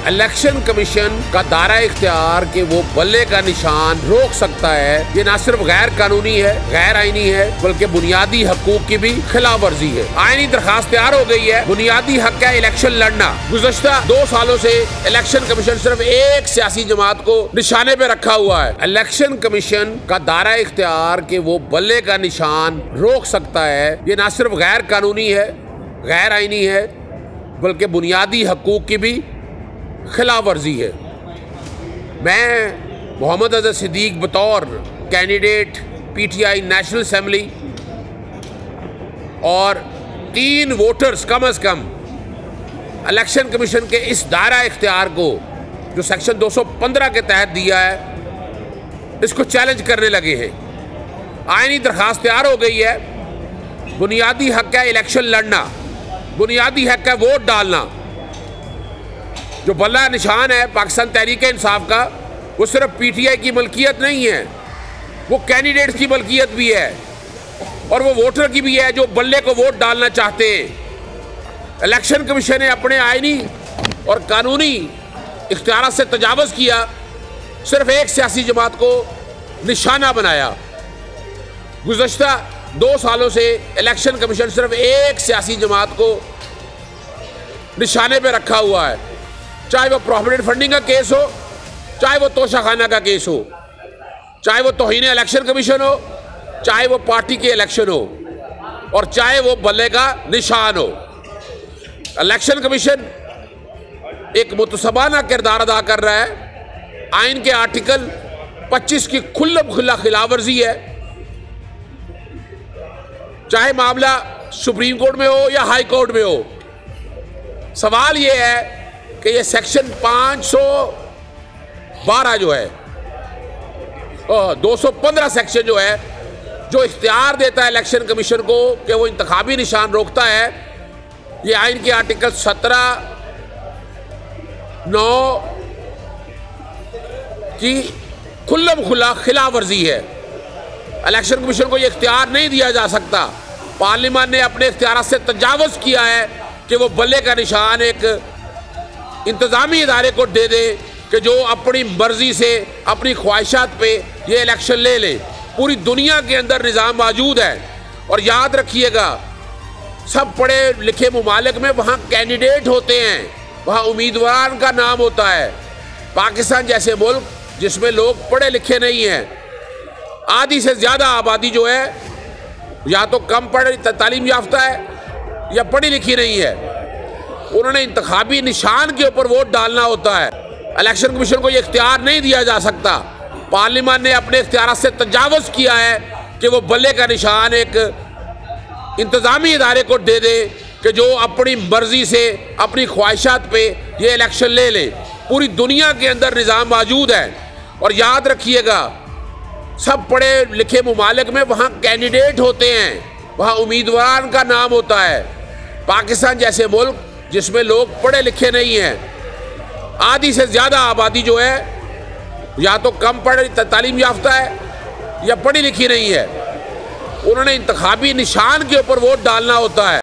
Election commission का दायरा इख्तियार के वो बल्ले का निशान रोक सकता है, ये न सिर्फ गैर कानूनी है, गैर आईनी है, बल्कि बुनियादी हकूक की भी खिलाफ वर्जी है। आईनी दरखास्त तैयार हो गई है, बुनियादी हक है इलेक्शन लड़ना। गुज़श्ता 2 सालों से इलेक्शन कमीशन सिर्फ एक सियासी जमात को निशाने पे रखा हुआ है। इलेक्शन कमीशन का दायरा इख्तियार के वो बल्ले का निशान रोक सकता है, ये न सिर्फ गैर कानूनी है, गैर आईनी है, बल्कि बुनियादी हकूक की भी खिलाफ वर्जी है। मैं मोहम्मद अज़हर सिद्दीक बतौर कैंडिडेट PTI नेशनल असेंबली और 3 वोटर्स कम अज़ कम इलेक्शन कमीशन के इस दायरा इख्तियार को जो सेक्शन 215 के तहत दिया है, इसको चैलेंज करने लगे हैं। आईनी दरखास्त तैयार हो गई है। बुनियादी हक है इलेक्शन लड़ना, बुनियादी हक है वोट डालना। जो बल्ला निशान है पाकिस्तान तहरीक इंसाफ का, वो सिर्फ PTI की मलकियत नहीं है, वो कैंडिडेट्स की मलकियत भी है और वो वोटर की भी है जो बल्ले को वोट डालना चाहते हैं। इलेक्शन कमीशन ने अपने आईनी और कानूनी इख्तियारात से तजावुज़ किया, सिर्फ एक सियासी जमात को निशाना बनाया। गुज़श्ता 2 सालों से इलेक्शन कमीशन सिर्फ एक सियासी जमात को निशाने पे रखा हुआ है, चाहे वो प्रॉफिटेड फंडिंग का केस हो, चाहे वो तोशाखाना का केस हो, चाहे वो तौहीन इलेक्शन कमीशन हो, चाहे वो पार्टी के इलेक्शन हो और चाहे वो बल्ले का निशान हो। इलेक्शन कमीशन एक मुतसबाना किरदार अदा कर रहा है। आइन के आर्टिकल 25 की खुल्लम खुल्ला खिलाफ वर्जी है, चाहे मामला सुप्रीम कोर्ट में हो या हाई कोर्ट में हो। सवाल ये है कि ये सेक्शन 512 जो है, 215 सेक्शन जो है, जो इख्तियार देता है इलेक्शन कमीशन को कि वो इंतखाबी निशान रोकता है, ये आइन के आर्टिकल 17(9) की खुल्लम खुल्ला खिलाफ वर्जी है। इलेक्शन कमीशन को ये इख्तियार नहीं दिया जा सकता। पार्लियामेंट ने अपने इख्तियार से तजावुज़ किया है कि वो बल्ले का निशान एक इंतज़ामी इदारे को दे दे कि जो अपनी मर्जी से अपनी ख्वाहिशात पे ये इलेक्शन ले ले। पूरी दुनिया के अंदर निज़ाम मौजूद है और याद रखिएगा, सब पढ़े लिखे मुमालिक में वहाँ कैंडिडेट होते हैं, वहाँ उम्मीदवार का नाम होता है। पाकिस्तान जैसे मुल्क जिसमें लोग पढ़े लिखे नहीं हैं, आधी से ज़्यादा आबादी जो है या तो कम पढ़ी तालीम याफ्ता है या पढ़ी लिखी नहीं है, उन्होंने इंतखाबी निशान के ऊपर वोट डालना होता है। इलेक्शन कमीशन को ये इख्तियार नहीं दिया जा सकता। पार्लियामेंट ने अपने इख्तियार से तजावुज़ किया है कि वो बल्ले का निशान एक इंतज़ामी इदारे को दे दे कि जो अपनी मर्जी से अपनी ख्वाहिशात पे ये इलेक्शन ले ले। पूरी दुनिया के अंदर निज़ाम मौजूद है और याद रखिएगा, सब पढ़े लिखे मुमालिक में वहाँ कैंडिडेट होते हैं, वहाँ उम्मीदवार का नाम होता है। पाकिस्तान जैसे मुल्क जिसमें लोग पढ़े लिखे नहीं हैं, आधी से ज़्यादा आबादी जो है या तो कम पढ़ी तालीम याफ्ता है या पढ़ी लिखी नहीं है, उन्होंने इंतखाबी निशान के ऊपर वोट डालना होता है।